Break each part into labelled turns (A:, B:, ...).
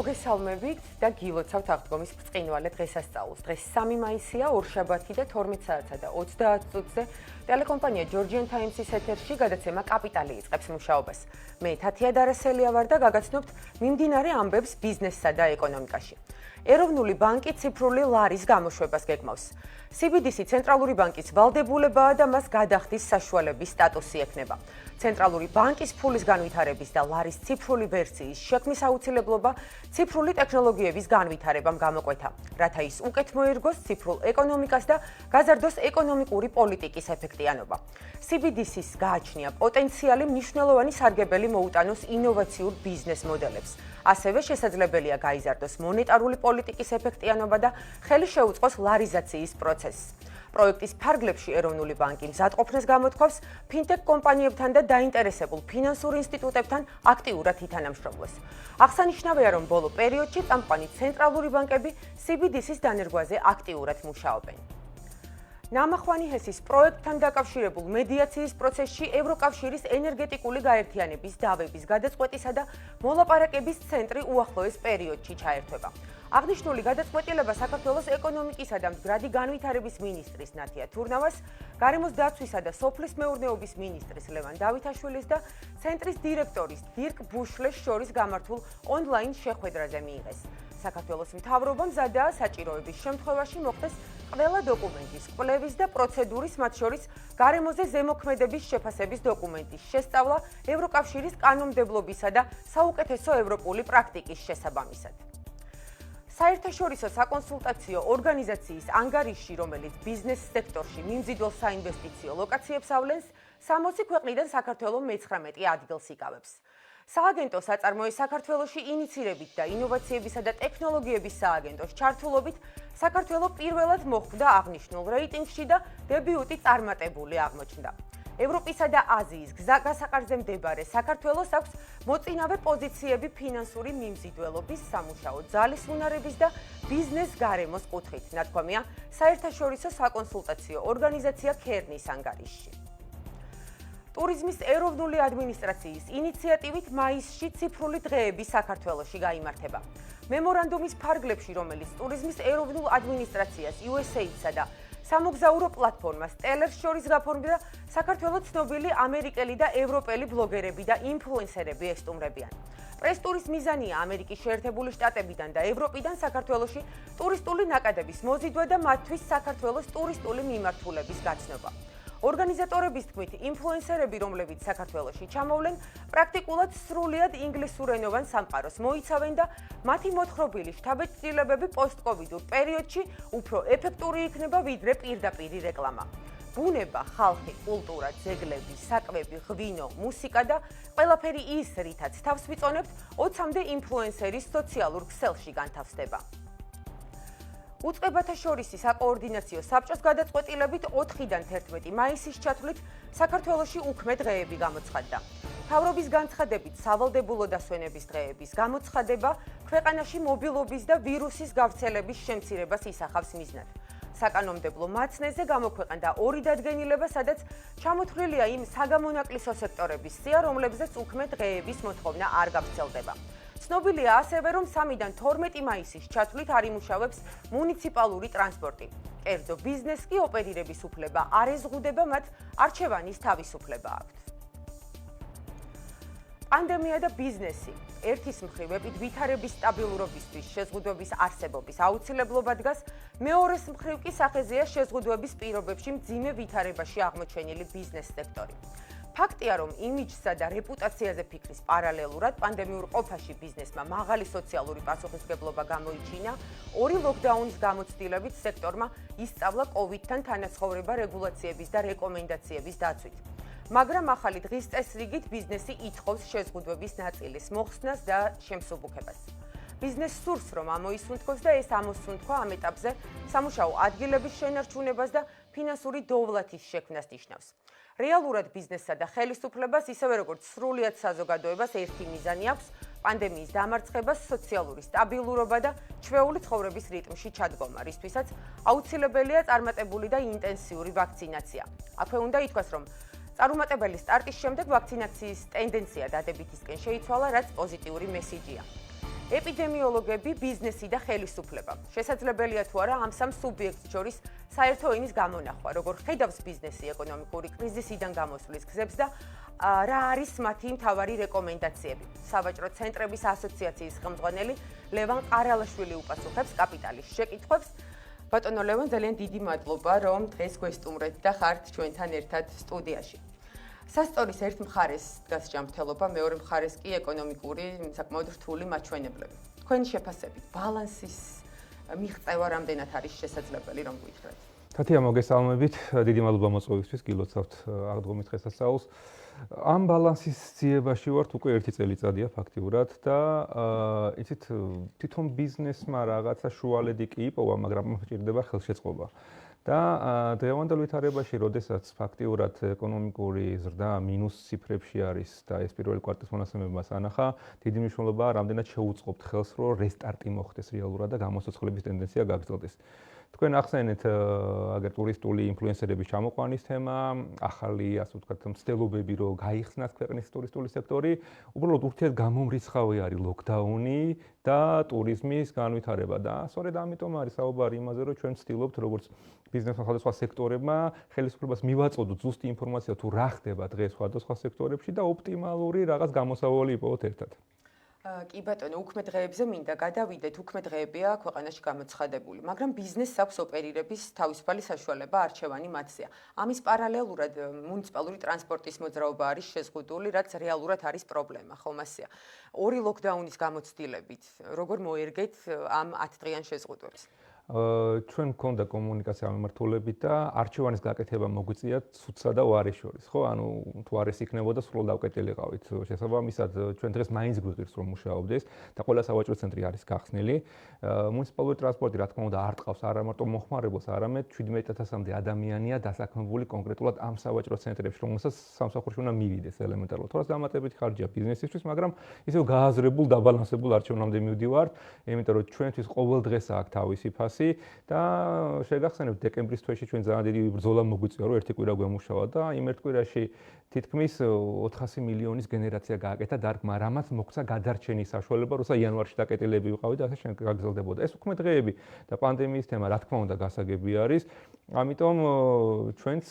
A: მოგესალმებით და გილოცავთ აღდგომის ბრწყინვალე დღესასწაულს. დღეს 3 მაისია, ორშაბათი და 12 საათსა და 30 წუთზე ტელეკომპანია Georgian Times-ის ეთერში გადაცემა კაპიტალი იწყებს მუშაობას. მე თათია დარასელია ვარ და გაგაცნობთ მიმდინარე ამბებს ბიზნესსა და ეკონომიკაში. ეროვნული ბანკი ციფრული ლარის გამოშვებას გეგმავს. CBDC ცენტრალური ბანკის ვალდებულებაა და მას გადახდის საშუალების სტატუსი ექნება. ცენტრალური ბანკის ფულის განვითარების და ლარის ციფრული ვერსიის შექმნის აუცილებლობა ციფრული ტექნოლოგიების განვითარებამ გამოკვეთა, რათა ის უკეთ მოერგოს ციფრულ ეკონომიკას და გაზარდოს ეკონომიკური პოლიტიკის ეფექტიანობა. CBDC-ს გააჩნია პოტენციალი მნიშვნელოვანი სარგებელი მოუტანოს ინოვაციურ ბიზნეს მოდელებს. ასევე შესაძლებელია გაიზარდოს მონეტარული პოლიტიკის ეფექტიანობა და ხელი შეუწყოს ლარიზაციის პროცესს. პროექტის ფარგლებში ეროვნული ბანკი მზადყოფნას გამოთქვავს ფინტექ კომპანიებთან და დაინტერესებულ ფინანსურ ინსტიტუტებთან აქტიურად ითანამშრომლოს. აღსანიშნავია, რომ ბოლო პერიოდში წამყვანი ცენტრალური ბანკები CBDC-ის დანერგვაზე აქტიურად მუშაობენ. ნამახვანი ჰესის პროექტთან დაკავშირებულ მედიაციის პროცესში ევროკავშირის ენერგეტიკული გაერთიანების დავების გადაწყვეტისა და მოლაპარაკების ცენტრი უახლოეს პერიოდში ჩაერთვება. აღნიშნული გადაწყვეტილება საქართველოს ეკონომიკისა და მდგრადი განვითარების მინისტრის ნათია თურნავას, გარემოს დაცვისა და სოფლის მეურნეობის მინისტრის ლევან დავითაშვილის და ცენტრის დირექტორის დირკ ბუშლეს შორის გამართულ ონლაინ შეხვედრაზე მიიღეს. საქართველოს მთავრობამ მზადაა საჭიროების შემთხვევაში მოხდეს ყველა დოკუმენტის, კვლევის და პროცედურის, მათ შორის გარემოზე ზემოქმედების შეფასების დოკუმენტის შესწავლა ევროკავშირის კანონმდებლობისა და საუკეთესო ევროპული პრაქტიკის შესაბამისად. საერთაშორისო საკონსულტაციო ორგანიზაციის ანგარიში, რომელიც ბიზნეს სექტორში მიმზიდველ საინვესტიციო ლოკაციებს ავლენს, 60 ქვეყნიდან საქართველო მე-19 ადგილს იკავებს. სააგენტო საწარმოის საქართველოში ინიცირებით და ინოვაციებისა და ტექნოლოგიების სააგენტოს ჩართულობით საქართველო პირველად მოხვდა აღნიშნულ რეიტინგში და დებიუტი წარმატებული აღმოჩნდა. ევროპისა და აზიის გასაყარზე მდებარე საქართველოს აქვს მოწინავე პოზიციები ფინანსური მიმზიდველობის, სამუშაო ძალის უნარების და ბიზნეს გარემოს კუთხით, ნათქვამია საერთაშორისო საკონსულტაციო ორგანიზაცია ქერნის ანგარიშში. ტურიზმის ეროვნული ადმინისტრაციის ინიციატივით მაისში ციფრული დღეები საქართველოში გაიმართება. მემორანდუმის ფარგლებში, რომელიც ტურიზმის ეროვნულ ადმინისტრაციას USAID-სა და სამოგზაურო პლატფორმას ტელერს შორის გაფორმდა, საქართველოს ცნობილი ამერიკელი და ევროპელი ბლოგერები და ინფლუენსერები ესტუმრებიან. პრეს-ტურის მიზანია ამერიკის შეერთებული შტატებიდან და ევროპიდან საქართველოში ტურისტული ნაკადების მოზიდვა და მათთვის საქართველოს ტურისტული მიმართულების გაცნობა. ორგანიზატორების თქმით, ინფლუენსერები, რომლებიც საქართველოში ჩამოვლენ, პრაქტიკულად სრულიად ინგლისურენოვან სამყაროს მოიცავენ და მათი მოთხრობილი შთაბეჭდილებები პოსტ-კოვიდურ პერიოდში უფრო ეფექტური იქნება ვიდრე პირდაპირი რეკლამა. ბუნება, ხალხი, კულტურა, ძეგლები, საკვები, ღვინო, მუსიკა და ყველაფერი ის, რითაც თავს ვიწონებთ, 20-მდე ინფლუენსერის სოციალურ ქსელში განთავსდება. უწყებათა შორისი საკოორდინაციო საბჭოს გადაწყვეტილებით 4-დან 11 მაისის ჩათვლით საქართველოში უქმე დღეები გამოცხადდა. მთავრობის განცხადებით, სავალდებულო დასვენების დღეების გამოცხადება ქვეყანაში მობილობის და ვირუსის გავრცელების შემცირებას ისახავს მიზნად. საკანონმდებლო მაცნეზე გამოქვეყნდა 2 დადგენილება, სადაც ჩამოთვლილია იმ საგამონაკლისო სექტორების სია, რომლებზეც უქმე დღეების მოთხოვნა არ გავრცელდება. ცნობილია ასევე, რომ 3-დან 12 მაისის ჩათვლით არ იმუშავებს მუნიციპალური ტრანსპორტი. კერძო ბიზნესს კი ოპერირების უფლება არ ეზღუდება, მათ არჩევანის თავისუფლება აქვთ. პანდემია და ბიზნესი. ერთის მხრივ ვითარების სტაბილურობისთვის შეზღუდვების არსებობის აუცილებლობა დგას, მეორეს მხრივ კი სახეზეა შეზღუდვების პირობებში მძიმე ვითარებაში აღმოჩენილი ბიზნეს სექტორი. ფაქტია, რომ იმიჯსა და რეპუტაციაზე ფიქრის პარალელურად პანდემიურ ყოფაში ბიზნესმა მაღალი სოციალური პასუხისმგებლობა გამოიჩინა, 2 ლოკდაუნის გამოცდილებით სექტორმა ისწავლა COVID-თან თანაცხოვრება რეგულაციების და რეკომენდაციების დაცვით. მაგრამ ახალი დღის წესრიგით ბიზნესი ითხოვს შეზღუდვების ნაწილის მოხსნას და შემსუბუქებას. ბიზნესს სურს, რომ ამოისუნთქოს და ეს ამოსუნთქვა ამ ეტაპზე სამუშაო ადგილების შენარჩუნებას და ფინანსური დოვლათის შექმნას ნიშნავს. რეალურად ბიზნესსა და ხელისუფლებას, ისევე როგორც სრულიად საზოგადოებას ერთი მიზანი აქვს: პანდემიის დამარცხება, სოციალური სტაბილურობა და ჩვეული ცხოვრების რიტმში ჩადგომა, რისთვისაც აუცილებელია წარმატებული და ინტენსიური ვაქცინაცია. აქვე უნდა ითქვას, რომ წარუმატებელი სტარტის შემდეგ ვაქცინაციის ტენდენცია დადებითისკენ შეიცვალა, რაც პოზიტიური მესიჯია. ეპიდემიოლოგები, ბიზნესი და ხელისუფლება. შესაძლებელია თუ არა ამ სამ სუბიექტს შორის საერთო ენის გამონახვა, როგორ ხედავს ბიზნესი ეკონომიკური კრიზისიდან გამოსვლის გზებს და რა არის მათი მთავარი რეკომენდაციები. სავაჭრო ცენტრების ასოციაციის ხელმძღვანელი ლევან ყარალაშვილი უპასუხებს კაპიტალის შეკითხვებს. ბატონო ლევან, ძალიან დიდი მადლობა, რომ დღეს გვესტუმრეთ და ხართ ჩვენთან ერთად სტუდიაში. სასტორის ერთ მხარეს დგას ჯანმრთელობა, მეორე მხარეს კი ეკონომიკური საკმაოდ რთული მაჩვენებლები. თქვენი შეფასებით, ბალანსის მიღწევა რამდენად არის შესაძლებელი, რომ გითხრათ?
B: თათია, მოგესალმებით. დიდი მადლობა მოწვევისთვის, გილოცავთ აღდგომის დღესასწაულს. ამ ბალანსის ძიებაში ვართ უკვე 1 წელიწადია ფაქტიურად და იცით, თვითონ ბიზნესმა რაღაცა შუალედი კი იპოვა, მაგრამ მჭირდება ხელშეწყობა. და დღევანდელ ვითარებაში, როდესაც ფაქტიურად ეკონომიკური ზრდა მინუს ციფრებში არის და ეს პირველი კვარტალის მონაცემებმაც ანახა, დიდი მნიშვნელობაა რამდენად შეუწყობთ ხელს, რომ რესტარტი მოხდეს რეალურად და გამოსაცვლების ტენდენცია გაგრძელდეს. თქვენ ახსენეთ აგერ ტურისტული ინფლუენსერების ჩამოყვანის თემა, ახალი, ასე ვთქვათ, მცდელობები, რომ გაიხსნას ქვეყნის ტურისტული სექტორი, უბრალოდ ურთიერთგამომრიცხავი არის ლოკდაუნი და ტურიზმის განვითარება და სწორედ ამიტომ არის საუბარი იმაზე, რომ ჩვენ ვცდილობთ როგორც ბიზნესმა სხვადასხვა სექტორებმა ხელისუფლებას მივაწოდოთ ზუსტი ინფორმაცია თუ რა ხდება დღეს სხვადასხვა სექტორებში და ოპტიმალური რაღაც გამოსავალი იპოვოთ ერთად.
A: კი ბატონო, უქმე დღეებზე მინდა გადავიდეთ, უქმე დღეებია ქვეყანაში გამოცხადებული, მაგრამ ბიზნესს აქვს ოპერირების თავისუფალი საშუალება, არჩევანი მათზეა. ამის პარალელურად მუნიციპალური ტრანსპორტის მოძრაობა არის შეზღუდული, რაც რეალურად არის პრობლემა, ხომ ასეა. ორი ლოკდაუნის გამოცდილებით, როგორ მოერგეთ ამ 10 დღიან შეზღუდვებს?
B: ჩვენ გქონდა კომუნიკაცია მიმართულებით და არჩევანის გაკეთება მოგვიწია ცუცსა და ვარის შორის, ხო? ანუ თუ არის იქნებოდა სრულად დავკეტილიყავით. შესაბამისად, ჩვენ დღეს მაინც გვიღირს რომ მუშაობდეს და ყველა სავაჭრო ცენტრი არის გახსნილი. მუნიციპალური ტრანსპორტი, რა თქმა უნდა, არ ტყავს არა მარტო მოხმარებელს, არამედ 17,000-მდე ადამიანია დასაქმებული კონკრეტულად ამ სავაჭრო ცენტრებში, რომელსაც სამსახურში უნდა მივიდეს ელემენტარულად. თორას დამატებითი ხარჯია ბიზნესისთვის, მაგრამ ისევ გააზრებულ, დაბალანსებულ არჩევნამდე მივდივართ, იმიტომ რომ ჩვენთვის ყოველ დღეს აქვს თავისი ფასი და შეგახსენებთ დეკემბრის თვეში ჩვენ ძალიან დიდი ბრძოლა მოგვიწია რომ ერთი კვირა გვემუშავა და იმ ერთ კვირაში თითქმის 400 მილიონის გენერაცია გააკეთა დარგმა, რამაც მოხდა გადარჩენის საშუალება, როცა იანვარში დაკეტილები ვიყავი და ასე შემდეგ გაგრძელდებოდა. ეს უქმე დღეები და პანდემიის თემა რა თქმა უნდა გასაგები არის. ამიტომ ჩვენც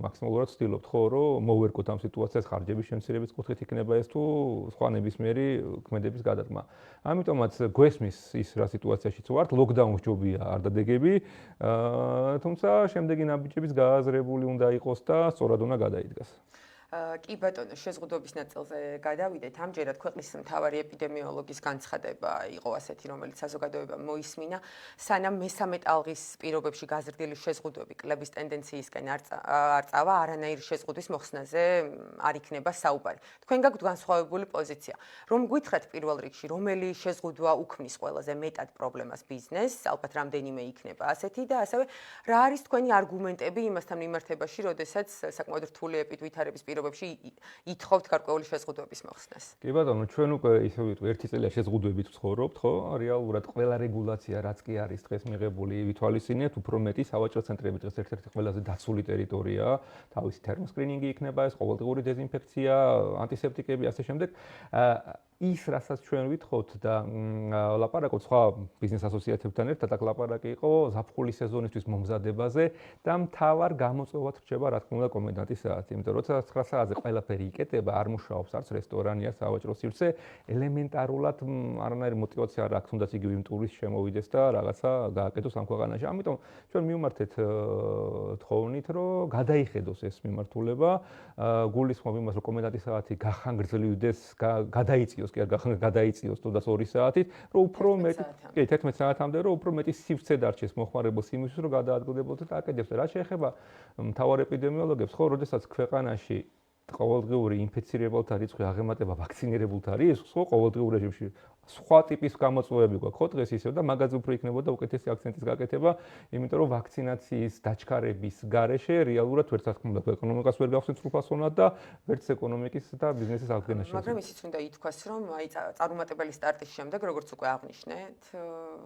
B: მაქსიმალურად ვცდილობთ ხო რომ მოვერგოთ ამ სიტუაციას ხარჯების შემცირების კუთხით იქნება ეს თუ სხვა ნებისმიერი ქმედების გადადგმა. ამიტომაც გვესმის ის რა სიტუაციაშიც ვართ, ლოკდაუნს ჯობია არ დადეგები, თუმცა შემდეგი ნაბიჯების გააზრებული უნდა იყოს და სწორად უნდა გადაიდგას.
A: კი ბატონო, შეზღუდვების ნაწილზე გადავიდეთ. ამჯერად ქვეყნის მთავარი ეპიდემიოლოგის განცხადება იყო ასეთი, რომელიც საზოგადოებამ მოისმინა, სანამ მესამე ტალღის პირობებში გაზრდილი შეზღუდვები კლების ტენდენციისკენ არ წავა, არანაირი შეზღუდვის მოხსნაზე არ იქნება საუბარი. თქვენ გაქვთ განსხვავებული პოზიცია. რომ გითხრათ პირველ რიგში, რომელი შეზღუდვა უქმნის ყველაზე მეტად პრობლემას ბიზნესს, ალბათ რამდენიმე იქნება ასეთი და ასევე რა არის თქვენი არგუმენტები იმასთან მიმართებაში, როდესაც საკმაოდ რთული ეპიდვითარების პირობებში ითხოვთ გარკვეული შეზღუდვების მოხსნას.
B: კი ბატონო, ჩვენ უკვე ისე ვიტყვი, ერთი წელია შეზღუდვებით ვცხოვრობთ, ხო? რეალურად ყველა რეგულაცია, რაც კი არის დღეს მიღებული, ვითვალისწინებთ, უფრო მეტი სავაჭრო ცენტრები დღეს ერთ-ერთი ყველაზე დაცული ტერიტორიაა. თავისი თერმოსკრინინგი იქნება ეს, ყოველდღიური დეზინფექცია, ანტისეპტიკები, ასე შემდეგ. ის, რასაც ჩვენ ვითხოვთ და ლაპარაკობთ სხვა ბიზნეს ასოციაციებთან ერთად, აქ ლაპარაკი იყო ზაფხულის სეზონისთვის მომზადებაზე და მთავარ გამოწვევად რჩება, რა თქმა უნდა, კომენდანტის საათი. იმიტომ რომ როცა 9 საათზე ყველაფერი იკეტება, არ მუშაობს არც რესტორანი, არც სავაჭრო სივრცე, ელემენტარულად არანაირი мотиваცია არ აქვს, თუნდაც იგივე იმ ტურისტ შემოვიდეს და რაღაცა გააკეთოს ამ ქვეყანაში. ამიტომ ჩვენ მივმართეთ თხოვნით, რომ გადაიხედოს ეს მიმართულება, გულისხმობ იმას, რომ კომენდანტის საათი გახანგრძლივდეს, გადაიწიოს კი არ გადაიწიოს თუნდაც 2 საათით, რომ უფრო მეტი, კი 11 საათამდე, რომ უფრო მეტი სივრცე დარჩეს მოხმარებელს იმისთვის, რომ გადაადგილდებოდეს და აკეთებს. რა შეეხება მთავარ ეპიდემიოლოგებს, ხო, როდესაც ქვეყანაში ყოველდღიური ინფეცირებელთა რიცხვი აღემატება ვაქცინირებულთა რიცხვს, ხო, ყოველდღიურ რეჟიმში სხვა ტიპის გამოწვევები გვაქვს, ხო, დღეს ისევ და მაგაზე უფრო იქნებოდა უკეთესი აქცენტის გაკეთება, იმიტომ რომ ვაქცინაციის დაჩქარების გარეშე რეალურად ვერც რა თქმა უნდა ეკონომიკას ვერ გავხსნით სრულფასოვნად და ვერც ეკონომიკის და ბიზნესის აღდგენა შეიძლება.
A: მაგრამ ისიც უნდა ითქვას, რომ აი წარუმატებელი სტარტის შემდეგ, როგორც უკვე აღნიშნეთ,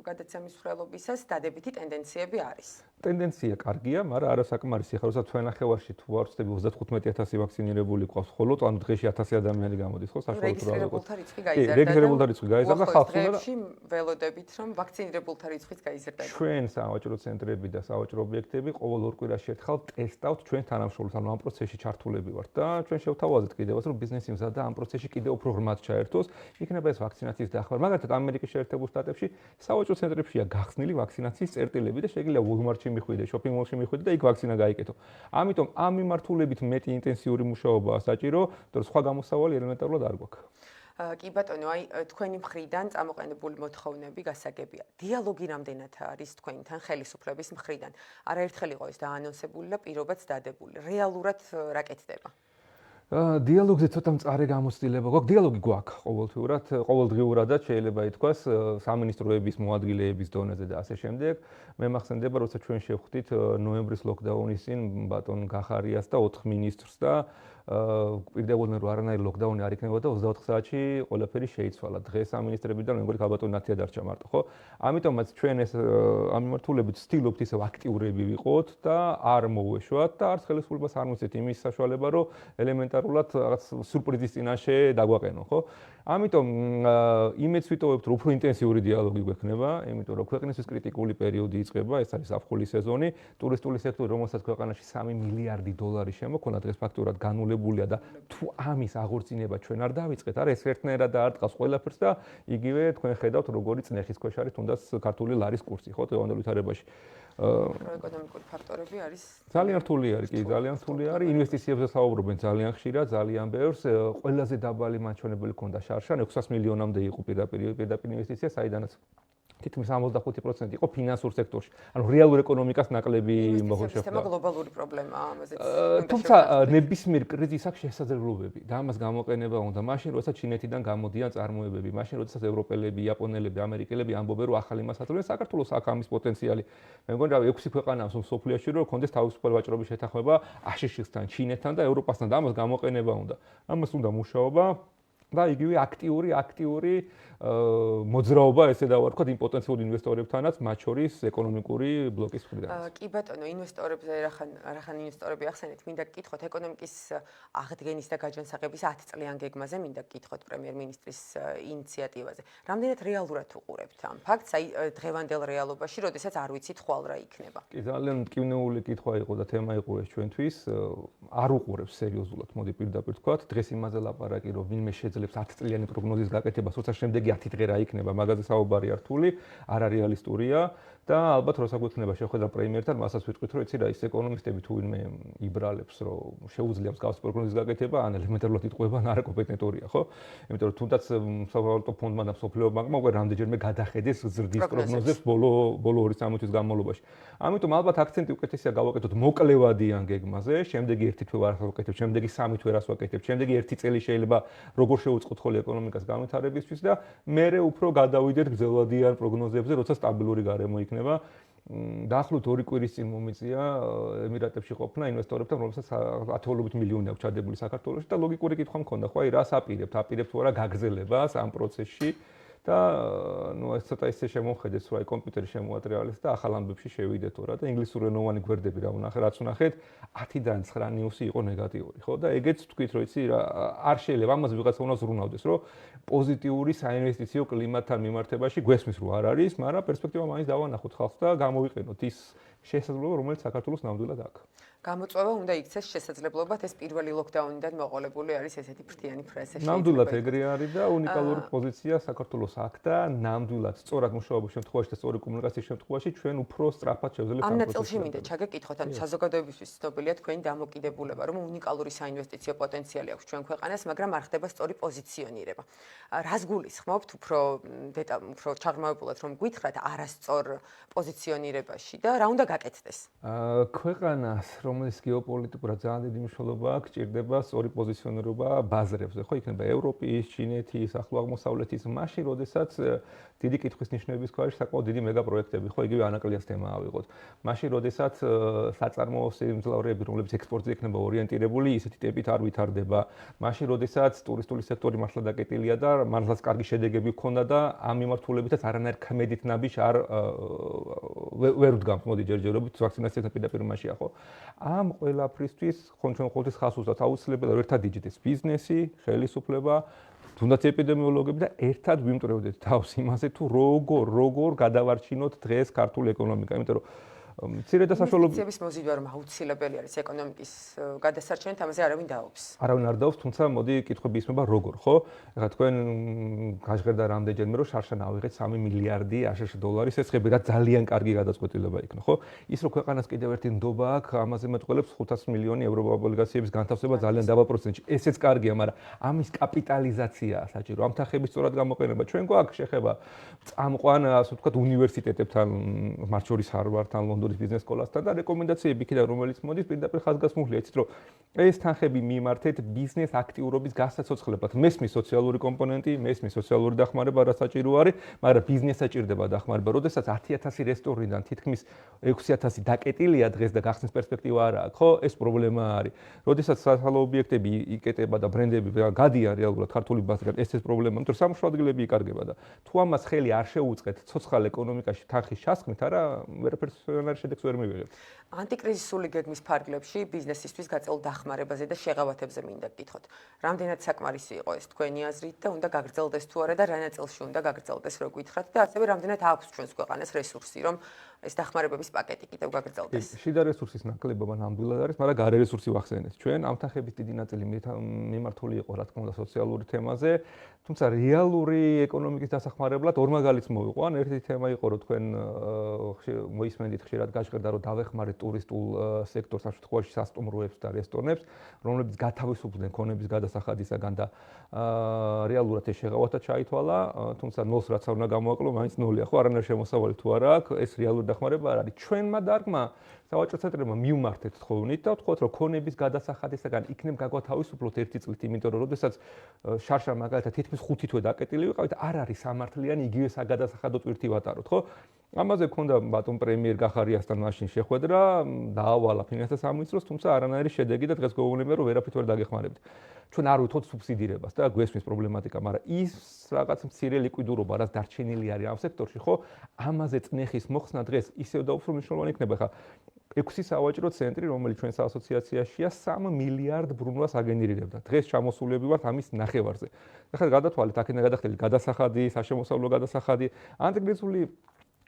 A: გადაცემის მსვლელობისას დადებითი ტენდენციები არის.
B: ტენდენცია კარგია, მაგრამ არასაკმარისი. ახლა როცა თქვენ ნახევარში თუ არ ვწდები 35000 ვაქცინირებული ყავს, ხოლო ანუ დღეში 1000 ადამიანი გამოდის, ხო, საშუალოდ რა ვიყოთ.
A: რეგისტრირებულთა რიცხვი გაიზარდა.
B: რეგისტრირებულთა რიცხვი გაიზარდა ხალხი და
A: დღეებში ველოდებით რომ ვაქცინირებულთა რიცხვიც გაიზარდა.
B: ჩვენ სავაჭრო ცენტრები და სავაჭრო ობიექტები ყოველ ორ კვირაში ერთხელ ტესტავთ ჩვენ თანამშრომლებს, ანუ ამ პროცესში ჩართულები ვართ და ჩვენ შევთავაზეთ კიდევაც რომ ბიზნესი მზადდა ამ პროცესში კიდევ უფრო ღრმად ჩაერთოს, იქნება ეს ვაქცინაციის დახმარება. მაგალითად ამერიკის შეერთებულ შტატებში სავაჭრო ცენტრებშია გახსნილი ვაქცინაციის წერტილები და შეგიძლია Walmart-ში მიხვიდე, shopping mall-ში მიხვიდე და იქ ვაქცინა გაიკეთო. ამიტომ ამ მიმართულებით მეტი ინტენსიური მუშაობაა საჭირო, თორე სხვა გამოსავალი ელემენტარულად არ გვაქვს.
A: კი ბატონო, აი თქვენი მხრიდან წამოყენებული მოთხოვნები გასაგებია. დიალოგი რამდენად არის თქვენთან ხელისუფლების მხრიდან? არაერთხელ იყო ეს დაანონსებული და პირობაც დადებული. რეალურად რა კეთდება?
B: დიალოგზე ცოტა მწარე გამოცდილება გვაქვს. დიალოგი გვაქვს ყოველთვიურად, ყოველდღიურადაც შეიძლება ითქვას სამინისტროების მოადგილეების დონეზე და ასე შემდეგ. მე მახსენდება, როცა ჩვენ შევხვდით ნოემბრის ლოკდაუნის წინ ბატონ გახარიას და 4 მინისტრს და პირდებოდნენ რომ არანაირი ლოკდაუნი არ იქნებოდა და 24 საათში ყველაფერი შეიცვალა. დღეს სამინისტრებიდან მეგონი ბატონ ნათია დარჩა მარტო, ხო? ამიტომაც ჩვენ ეს ამ მიმართულებით ვცდილობთ ისევ აქტიურები ვიყოთ და არ მოვეშვათ და არც ხელისუფლებას არ მისცეთ იმის საშუალება, რომ ელემენტარულად რაღაც სურპრიზის წინაშე დაგვაყენო, ხო? ამიტომ იმედს ვიტოვებთ, რომ უფრო ინტენსიური დიალოგი გვექნება, იმიტომ რომ ქვეყნისთვის კრიტიკული პერიოდი იწყება, ეს არის ზაფხულის სეზონი, ტურისტული სექტორი, რომელსაც ქვეყანაში 3 მილიარდი დოლარი შემოქონა დღეს ფაქტურად განულებულია და თუ ამის აღორძინება ჩვენ არ დავიწყეთ, არა ეს ერთნაირად და არ ტყავს ყველაფერს და იგივე თქვენ ხედავთ, როგორი წნეხის ქვეშ არის თუნდაც ქართული ლარის კურსი, ხო, დღევანდელ ვითარებაში.
A: ეკონომიკური ფაქტორები არის
B: ძალიან რთული არის, კი, ძალიან რთული არის. ინვესტიციებზე საუბრობენ ძალიან ხშირად, ძალიან ბევრს. ყველაზე დაბალი მაჩვენებელი ქონდა შარშან 600 მილიონამდე იყო პირდაპირ ინვესტიცია, საიდანაც თითქმის 65% იყო ფინანსურ სექტორში. ანუ რეალურ ეკონომიკას ნაკლები მოხდა.
A: ეს თემა გლობალური პრობლემაა, ამაზეც.
B: თუმცა ნებისმიერ კრიზისს აქვს შესაძლებლობები და ამას გამოყენება უნდა. მაშინ როდესაც ჩინეთიდან გამოდიან წარმოებები, მაშინ როდესაც ევროპელები, იაპონელები, ამერიკელები ამბობენ, რომ ახალი მასაძლებელი საქართველოს აქვს ამის პოტენციალი. მე მგონი, რა 6 ქვეყანა აქვს სოფლიოში, რომ კონდეს თავისუფალი ვაჭრობის შეთანხმება აშშ-თან, ჩინეთთან და ევროპასთან და ამას გამოყენება უნდა. ამას უნდა მუშაობა და იგივე აქტიური მოძრაობა, ესე დავარქვათ, იმ პოტენციალურ ინვესტორებთანაც, მათ შორის ეკონომიკური ბლოკის მხრიდან.
A: კი ბატონო, ინვესტორებზე რახან ინვესტორები ახსენეთ, მინდა გკითხოთ ეკონომიკის აღდგენის და გაჯანსაღების 10 წლიან გეგმაზე, მინდა გკითხოთ პრემიერ-მინისტრის ინიციატივაზე. რამდენად რეალურად უყურებთ ამ ფაქტს, აი დღევანდელ რეალობაში, როდესაც არ ვიცით ხვალ რა იქნება?
B: კი, ძალიან მტკივნეული კითხვა იყო და თემა იყო ეს ჩვენთვის. არ უყურებს სერიოზულად, მოდი პირდაპირ ვთქვათ. დღეს იმაზე ლაპარაკი, რომ ვინმე შეძლებს 10 წლიანი პროგნოზის გაკეთებას, როცა შემდეგი 10 დღე რა იქნება, მაგაზე საუბარი არ რთული, არარეალისტურია და ალბათ როცა გვექნება შეხვედრა პრემიერთან, მასაც ვიტყვით, რომ იცი რა, ის ეკონომისტები თუ ვინმე იბრალებს, რომ შეუძლია მსგავსი პროგნოზის გაკეთება, ან ელემენტარულად იტყვება, ან არაკომპეტენტურია, ხო? იმიტომ რომ თუნდაც სავალუტო ფონდმა და მსოფლიო ბანკმა უკვე რამდენჯერმე გადახედეს ზრდის პროგნოზებს ბოლო 2-3 თვის განმავლობაში. ამიტომ ალბათ აქცენტი უკეთესია გავაკეთოთ მოკლევადიან გეგმაზე, შემდეგი 1 თვე არ ვაკეთებთ, შემდეგი 3 თვე რას ვაკეთებთ, შემდეგი 1 წელი შეიძლება როგორ შევუწყოთ ხოლმე ეკონომიკას განვითარებისთვის და მერე უფრო გადავიდეთ გრძელვადიან პროგნოზებზე, როცა სტაბილური გარემო იქნება. დაახლოებით 2 კვირის წინ მომიწია ემირატებში ყოფნა ინვესტორებთან, რომელსაც ათეულობით მილიონი აქვს ჩადებული საქართველოში და ლოგიკური კითხვა მქონდა, ხო, აი რას აპირებთ თუ არა გაგრძელებას ამ პროცესში და ნუ ეს ცოტა ისე შემოხედეს, რომ აი კომპიუტერი შემოატრიალეს და ახალ ამბებში შევიდეთო რა და ინგლისურენოვანი გვერდები რა რაც ვნახეთ 10-დან 9 ნიუსი იყო ნეგატიური, ხო და ეგეც თქვით, რომ იცი რა არ შეიძლება ამაზე ვიღაცა უნდა ზრუნავდეს, რომ პოზიტიური საინვესტიციო კლიმატთან მიმართებაში გვესმის რომ არ არის, მაგრამ პერსპექტივა მაინც დავანახოთ ხალხს და გამოვიყენოთ ის შესაძლებლობა, რომელიც საქართველოს ნამდვილად აქვს.
A: გამოწვევა უნდა იქცეს შესაძლებლობად, ეს პირველი ლოკდაუნიდან მოყოლებული არის ესეთი ფრთიანი ფრესე.
B: ნამდვილად ეგრე არის და უნიკალური პოზიცია საქართველოს აქვს და ნამდვილად სწორად მუშაობის შემთხვევაში და სწორი კომუნიკაციის შემთხვევაში ჩვენ უფრო სწრაფად შევძლებთ
A: ამ ნაწილში მინდა ჩაგეკითხოთ, ანუ საზოგადოებისთვის ცნობილია თქვენი დამოკიდებულება, რომ უნიკალური საინვესტიციო პოტენციალი აქვს ჩვენ ქვეყანას, მაგრამ არ ხდება სწორი პოზიციონირება. რას გულისხმობთ უფრო ჩაღრმავებულად რომ გითხრათ არასწორ პოზიციონირებაში და რა უნდა გაკეთდეს?
B: ქვეყანას, რომელიც გეოპოლიტიკურად ძალიან დიდი მნიშვნელობა აქვს, ჭირდება სწორი პოზიციონირება ბაზრებზე, ხო, იქნება ევროპის, ჩინეთის, ახლო აღმოსავლეთის, მაშინ, როდესაც დიდი კითხვის ნიშნების ქვეშ საკმაოდ დიდი მეგა პროექტები ხო იგივე ანაკლიას თემა ავიღოთ. მაშინ როდესაც საწარმოო სიმძლავრეები, რომლებიც ექსპორტზე იქნება ორიენტირებული, ისეთი ტემპით არ ვითარდება. მაშინ როდესაც ტურისტული სექტორი მართლა დაკეტილია და მართლაც კარგი შედეგები ჰქონდა და ამ მიმართულებითაც არანაირ ქმედით ნაბიჯ არ ვერ ვდგამთ, მოდი ჯერჯერობით ვაქცინაციასთან პირდაპირ მასია ხო. ამ ყველაფრისთვის ჩვენ ყოველთვის ხას ვუздავთ აუცილებლად ერთად იჯდეს ბიზნესი, ხელისუფლება, თუნდაც ეპიდემიოლოგები და ერთად ვიმტრევდეთ თავს იმაზე თუ როგორ გადავარჩინოთ დღეს ქართული ეკონომიკა, იმიტომ რომ მცირე და საშუალო
A: ინვესტიციების მოზიდვა რომ აუცილებელი არის ეკონომიკის გადასარჩენად, ამაზე არავინ დაობს.
B: არავინ არ დაობს, თუმცა მოდი კითხვები ისმება როგორ, ხო? ეხლა თქვენ გაჟღერდა რამდენჯერმე რომ შარშან ავიღეთ 3 მილიარდი აშშ დოლარის ეცხები, რაც ძალიან კარგი გადაწყვეტილება იქნა, ხო? ის რომ ქვეყანას კიდევ ერთი ნდობა აქვს, ამაზე მეტყველებს 500 მილიონი ევროპა ობლიგაციების განთავსება ძალიან დაბალ პროცენტში. ესეც კარგია, მაგრამ ამის კაპიტალიზაციაა საჭირო. ამ თანხების სწორად გამოყენება. ჩვენ გვაქვს შეხება წამყვან, ასე ვთქვათ, უნივერსიტეტებთან, მათ შორის ჰარვარდთან, ლონდონის ბიზნეს სკოლასთან და რეკომენდაციები იქიდან რომელიც მოდის პირდაპირ ხაზგასმულია, იცით რომ ეს თანხები მიმართეთ ბიზნეს აქტიურობის გასაცოცხლებად. მესმის სოციალური კომპონენტი, მესმის სოციალური დახმარება რა საჭირო არის, მაგრამ ბიზნესს საჭირდება დახმარება. როდესაც 10000 რესტორნიდან თითქმის 6000 დაკეტილია დღეს და გახსნის პერსპექტივა არ აქვს, ხო? ეს პრობლემა არის. როდესაც სასახლე ობიექტები იკეტება და ბრენდები გადიან რეალურად ქართული ბაზრიდან, ეს პრობლემა, იმიტომ რომ სამუშაო ადგილები იკარგება და თუ ამას ხელი არ შეუწყეთ ცოცხალ ეკონომიკაში თანხის ჩასხმით, არა ვერაფერს შედეგს ვერ მივიღებთ.
A: ანტიკრიზისული გეგმის ფარგლებში ბიზნესისთვის გაწეულ დახმარებაზე და შეღავათებზე მინდა გკითხოთ. რამდენად საკმარისი იყო ეს თქვენი აზრით და უნდა გაგრძელდეს თუ არა და რა ნაწილში უნდა გაგრძელდეს რო გითხრათ და ასევე რამდენად აქვს ჩვენს ქვეყანას რესურსი რომ ეს დახმარებების პაკეტი კიდევ გაგრძელდეს.
B: შიდა რესურსის ნაკლებობა ნამდვილად არის, მაგრამ გარე რესურსი ვახსენეთ. ჩვენ ამ თანხების დიდი ნაწილი მიმართული იყო რა თქმა უნდა სოციალური თემაზე, თუმცა რეალური ეკონომიკის დასახმარებლად ორ მაგალითს მოვიყვან. ერთი თემა იყო რომ თქვენ მოისმენთ ხშირად გაჟღერდა რომ დავეხმარეთ ტურისტულ სექტორს, ამ შემთხვევაში სასტუმროებს და რესტორნებს, რომლებიც გათავისუფლდნენ ქონების გადასახადისაგან და რეალურად ეს შეღავათა ჩაითვალა, თუმცა ნოლს რაც არ უნდა გამოვაკლო, მაინც ნოლია, ხო, არანაირი შემოსავალი თუ არა აქვს, ეს რეალური დახმარება არ არის. ჩვენმა დარგმა სავაჭრო ცენტრებმა მივმართეთ თხოვნით და ვთქვათ, რომ ქონების გადასახადისაგან იქნებ გაგვათავისუფლოთ 1 წლით, იმიტომ რომ როდესაც შარშან მაგალითად თითქმის 5 თვე დაკეტილი ვიყავით, არ არის სამართლიანი იგივე საგადასახადო ტვირთი ვატაროთ, ხო? ამაზე მქონდა ბატონ პრემიერ გახარიასთან მაშინ შეხვედრა, დაავალა ფინანსთა სამინისტროს, თუმცა არანაირი შედეგი და დღეს გვეუბნება, რომ ვერაფრით ვერ დაგეხმარებთ. ჩვენ არ ვითხოვთ სუბსიდირებას და გვესმის პრობლემატიკა, მაგრამ ის რაღაც მცირე ლიკვიდურობა, რაც დარჩენილი არის ამ სექტორში, ხო, ამაზე წნეხის მოხსნა დღეს ისევ და უფრო მნიშვნელოვანი იქნება. ხა 6 სავაჭრო ცენტრი, რომელიც ჩვენს ასოციაციაშია, 3 მილიარდ ბრუნვას აგენერირებდა. დღეს ჩამოსულები ვართ ამის ნახევარზე. ახლა გადათვალეთ, აქედან გადახდელი გადასახადი, საშემოსავლო გადასახადი, ანტიკრიზისული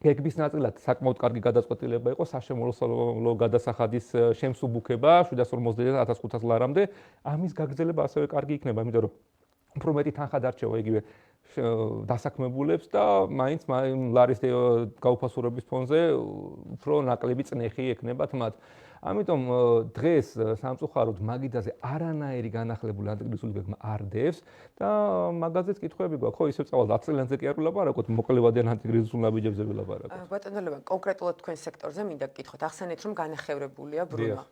B: გეგმის ნაწილად საკმაოდ კარგი გადაწყვეტილება იყო საშემოსავლო გადასახადის შემსუბუქება 750-1500 ლარამდე. ამის გაგრძელება ასევე კარგი იქნება, იმიტომ რომ უფრო მეტი თანხა დარჩევა იგივე დასაქმებულებს და მაინც ლარის გაუფასურების ფონზე უფრო ნაკლები წნეხი ექნებათ მათ. ამიტომ დღეს სამწუხაროდ მაგიდაზე არანაირი განახლებული ანტიკრიზისული გეგმა არ დევს და მაგაზეც კითხვები გვაქვს, ხო, ისევ წავალ 10 წლიანზე კი არ ვილაპარაკოთ, მოკლევადიან ანტიკრიზისულ ნაბიჯებზე ვილაპარაკოთ.
A: ბატონო ლევან, კონკრეტულად თქვენ სექტორზე მინდა გკითხოთ, ახსენეთ რომ განახევრებულია ბრუნვა.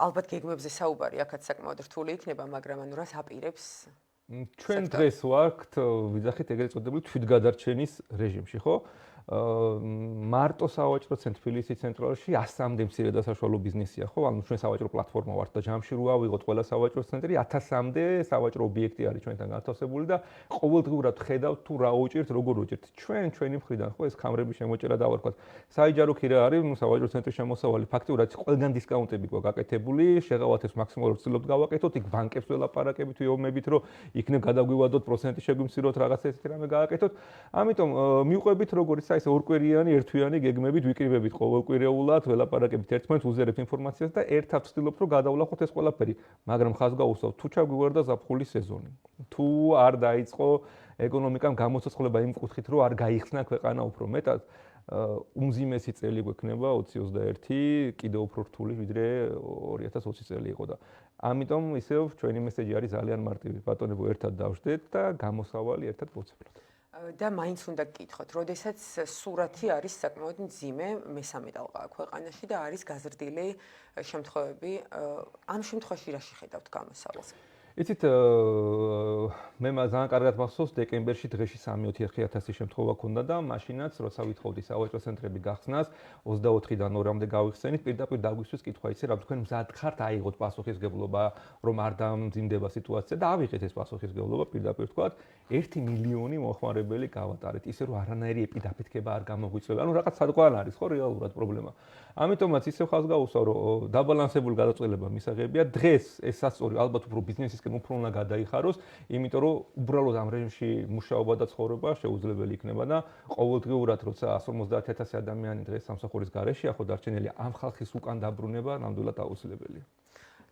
A: ალბათ გეგმებზე საუბარი აქაც საკმაოდ რთული იქნება, მაგრამ ანუ რას აპირებს?
B: ჩვენ დღეს ვართ, ვიძახით ეგრეთ წოდებული თვითგადარჩენის რეჟიმში, ხო? მარტო სავაჭრო ცენტრი თბილისის ცენტრალში 100-მდე მცირე და საშუალო ბიზნესია, ხო? ანუ ჩვენ სავაჭრო პლატფორმა ვართ და ჯამში რო ავიღოთ ყველა სავაჭრო ცენტრი 1000-მდე სავაჭრო ობიექტი არის ჩვენთან განთავსებული და ყოველდღიურად ხედავთ თუ რა უჭირთ, როგორ უჭირთ. ჩვენი მხრიდან, ხო, ეს კამრების შემოჭერა დავარქვათ. საიჯარო კი რა არის, სავაჭრო ცენტრის შემოსავალი ფაქტიურად ყველგან დისკაუნტები გვაქვს გაკეთებული, შეღავათებს მაქსიმალურად ვცდილობთ გავაკეთოთ, იქ ბანკებს ველაპარაკებით, ვიომებით, რომ იქნებ გადაგვივადოთ პროცენტი შეგვიმციროთ, რაღაც ესეთი რამე გააკეთოთ. ამიტომ მივყვებით როგორც ეს ორკვირიანი, ერთვიანი გეგმებით ვიკრიბებით ყოველკვირეულად, ველაპარაკებით ერთმანეთს, უზიარებთ ინფორმაციას და ერთად ვცდილობთ, რომ გადავლახოთ ეს ყველაფერი. მაგრამ ხაზს გავუსვავთ, თუ ჩაგვიგვარდა ზაფხულის სეზონი. თუ არ დაიწყო ეკონომიკამ გამოცოცხლება იმ კუთხით, რომ არ გაიხსნა ქვეყანა უფრო მეტად, უმზიმესი წელი გვექნება 2021, კიდევ უფრო რთული, ვიდრე 2020 წელი იყო და ამიტომ ისევ ჩვენი მესეჯი არის ძალიან მარტივი. ბატონებო, ერთად დავждეთ და გამოსავალი ერთად ვოცებლოთ.
A: და მაინც უნდა გკითხოთ, როდესაც სურათი არის საკმაოდ მძიმე, მესამე ტალღაა ქვეყანაში და არის გაზრდილი შემთხვევები, ამ შემთხვევაში რა შეხედავთ გამოსავალს?
B: იცით მე ძალიან კარგად მახსოვს დეკემბერში დღეში 3-4 შემთხვევა ქონდა და მაშინაც როცა ვითხოვდი სავაჭრო ცენტრები გახსნას 24-დან 2-მდე გავიხსენით პირდაპირ დაგვისვეს კითხვა იცი რა თქვენ მზად ხართ აიღოთ პასუხისგებლობა რომ არ დამძიმდება სიტუაცია და ავიღეთ ეს პასუხისგებლობა პირდაპირ თქვათ 1 მილიონი მოხმარებელი გავატარეთ ისე რომ არანაირი ეპიდაფეთქება არ გამოგვიწვევა ანუ რაღაც სადღან არის ხო რეალურად პრობლემა ამიტომაც ისევ ხალხს გავუსვავ რომ დაბალანსებული გადაწყვეტილება მისაღებია დღეს ეს სასწორი ალბათ უფრო ბიზნესისკენ უფრო უნდა გადაიხაროს იმიტომ რომ უბრალოდ ამ რეჟიმში მუშაობა და ცხოვრება შეუძლებელი იქნება და ყოველდღიურად როცა 150,000 ადამიანი დღეს სამსახურის გარეშეა ხო დარჩენილი ამ ხალხის უკან დაბრუნება ნამდვილად აუცილებელია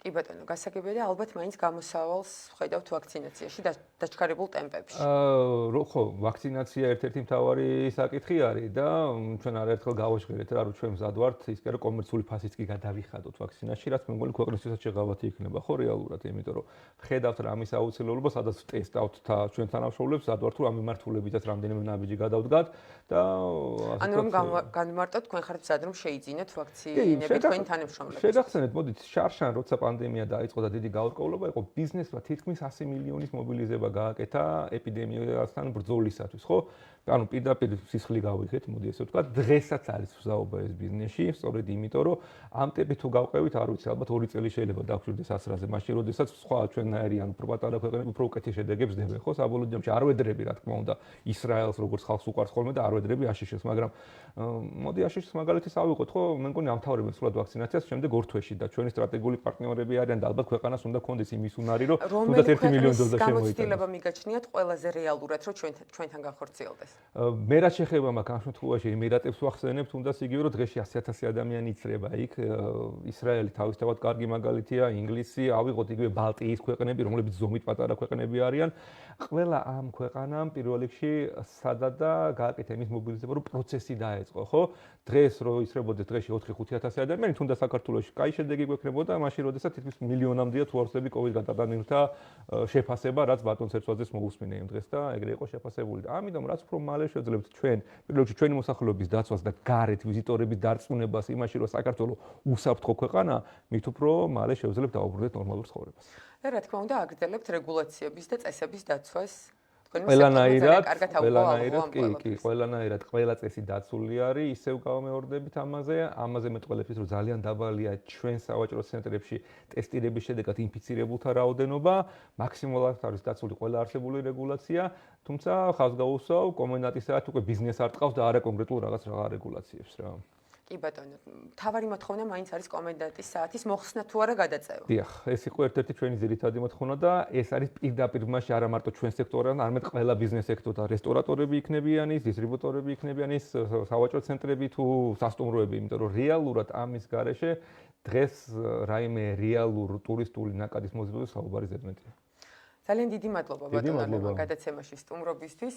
A: კი ბატონო, გასაგებია და ალბათ მაინც გამოსავალს ხედავთ ვაქცინაციაში დაჩქარებულ ტემპებში.
B: ხო, ვაქცინაცია ერთ-ერთი მთავარი საკითხი არის და ჩვენ არაერთხელ გავაჟღერეთ რა, რომ ჩვენ მზად ვართ ისე რომ კომერციული ფასიც კი გადავიხადოთ ვაქცინაში, რაც მე მგონი ქვეყნისთვისაც შეღავათი იქნება, ხო რეალურად, იმიტომ რომ ხედავთ რა ამის აუცილებლობა, სადაც ტესტავთ ჩვენ თანამშრომლებს, მზად ვართ რომ ამ მიმართულებითაც რამდენიმე ნაბიჯი გადავდგათ და
A: ანუ რომ განმარტოთ თქვენ ხართ მზად რომ შეიძინოთ ვაქცინები თქვენი თანამშრომლებს.
B: შეგახსენეთ, მოდით, შარშან როცა პანდემია დაიწყო და დიდი გაურკვევლობა იყო ბიზნესმა თითქმის 100 მილიონის მობილიზება გააკეთა ეპიდემიასთან ბრძოლისათვის, ხო? ანუ პირდაპირ სისხლი გავიღეთ, მოდი ესე ვთქვა, დღესაც არის ვზაობა ეს ბიზნესში, სწორედ იმიტომ რომ ამ ტიპით თუ გავყევით, არ ვიცი, ალბათ 2 წელი შეიძლება დაგვჭირდეს ასრაზე, მაშინ როდესაც სხვა ჩვენნაირი ან უფრო პატარა ქვეყნები უფრო უკეთი შედეგებს დებენ, ხო? საბოლოო ჯამში არ ვედრები, რა თქმა უნდა, ისრაელს როგორც ხალხს უყვარს ხოლმე და არ ვედრები აშშ-ს, მაგრამ მოდი აშშ-ს მაგალითის ავიღოთ, ხო? მე მგონი ამთავრებენ სულად ვაქცინაციას შემდეგ 2 თვეში და ჩვენი სტრატეგიული პარტნიორები არიან და ალბათ ქვეყანას უნდა კონდეს იმის უნარი, რომ თუნდაც 1 მილიონი დოზა შემოიტანოს.
A: გამოცდილება მიგაჩნიათ ყველაზე რეალურად, რომ ჩვენთან განხორციელდეს.
B: მე რა შეხება მაქვს ამ შემთხვევაში ემირატებს ვახსენებ თუნდაც იგივე რომ დღეში 100,000 ადამიანი იცრება იქ ისრაელი თავისთავად კარგი მაგალითია ინგლისი ავიღოთ იგივე ბალტიის ქვეყნები რომლებიც ზომით პატარა ქვეყნები არიან ყველა ამ ქვეყანამ პირველ რიგში სადა და გააკეთა იმის მობილიზება რომ პროცესი დაეწყო ხო დღეს რო ისრებოდეს დღეში 4-5,000 ადამიანი თუნდაც საქართველოში კაი შედეგი გვექნებოდა მაშინ როდესაც თითქმის მილიონამდეა თუ არ ვწდები კოვიდ გადატანილთა შეფასება რაც ბატონ ცერცვაძეს მოусმინე იმ დღეს და ეგრე იყო შეფასებული და ამიტომ რაც უფრო მალე შეძლებთ ჩვენ პირველ რიგში ჩვენი მოსახლეობის დაცვას და გარეთ ვიზიტორების დარწმუნებას იმაში რომ საქართველოს უსაფრთხო ქვეყანა მით უფრო მალე შევძლებთ დაუბრუნდეთ ნორმალურ ცხოვრებას.
A: და რა თქმა უნდა აგრძელებთ რეგულაციების და წესების დაცვას
B: ყველანაირად ყველა წესი დაცული არის ისევ გავამეორდებით ამაზე მეტყველებს რომ ძალიან დაბალია ჩვენ სავაჭრო ცენტრებში ტესტირების შედეგად ინფიცირებულთა რაოდენობა მაქსიმალურად არის დაცული ყველა არსებული რეგულაცია თუმცა ხავს გაუსვავ კომენდანტის საათ უკვე ბიზნეს არ ტყავს და არა კონკრეტულ რაღაც რეგულაციებს რა
A: კი ბატონო, თავარი მოთხოვნა მაინც არის კომენდანტის საათის მოხსნა თუ არა გადაწევა.
B: დიახ, ეს იყო ერთ-ერთი ჩვენი ძირითადი მოთხოვნა და ეს არის პირდაპირ მასში არა მარტო ჩვენ სექტორიდან, არამედ ყველა ბიზნეს სექტორთან, რესტორატორები იქნებიან, დისტრიბუტორები იქნებიან, სავაჭრო ცენტრები თუ სასტუმროები, იმიტომ რომ რეალურად ამის გარეშე დღეს რაიმე რეალურ ტურისტული ნაკადის მოზიდვის საუბარი ზედმეტია.
A: ძალიან დიდი მადლობა ბატონო გადაცემაში სტუმრობისთვის.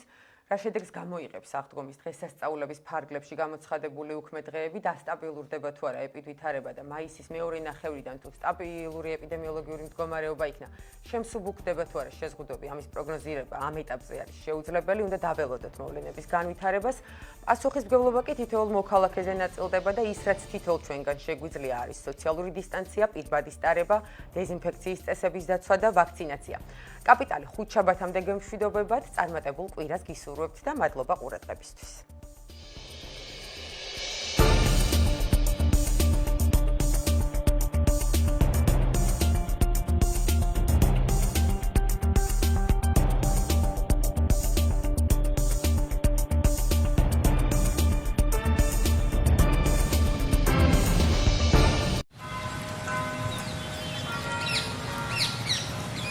A: რა შედეგს გამოიღებს აღდგომის დღესასწაულების ფარგლებში გამოცხადებული უქმე დღეები და სტაბილურდება თუ არა ეპიდვითარება და მაისის მეორე ნახევრიდან თუ სტაბილური ეპიდემიოლოგიური მდგომარეობა იქნა შემსუბუქდება თუ არა შეზღუდვები ამის პროგნოზირება ამ ეტაპზე არის შეუძლებელი უნდა დაველოდოთ მოვლენების განვითარებას პასუხისმგებლობა კი თითოეულ მოქალაქეზე ნაწილდება და ის რაც თითოეულ ჩვენგან შეგვიძლია არის სოციალური დისტანცია პირბადის ტარება დეზინფექციის წესების დაცვა და ვაქცინაცია კაპიტალი 5 შაბათამდე გემშვიდობებად წარმატებულ კვირას გისურვებთ და მადლობა ყურადღებისთვის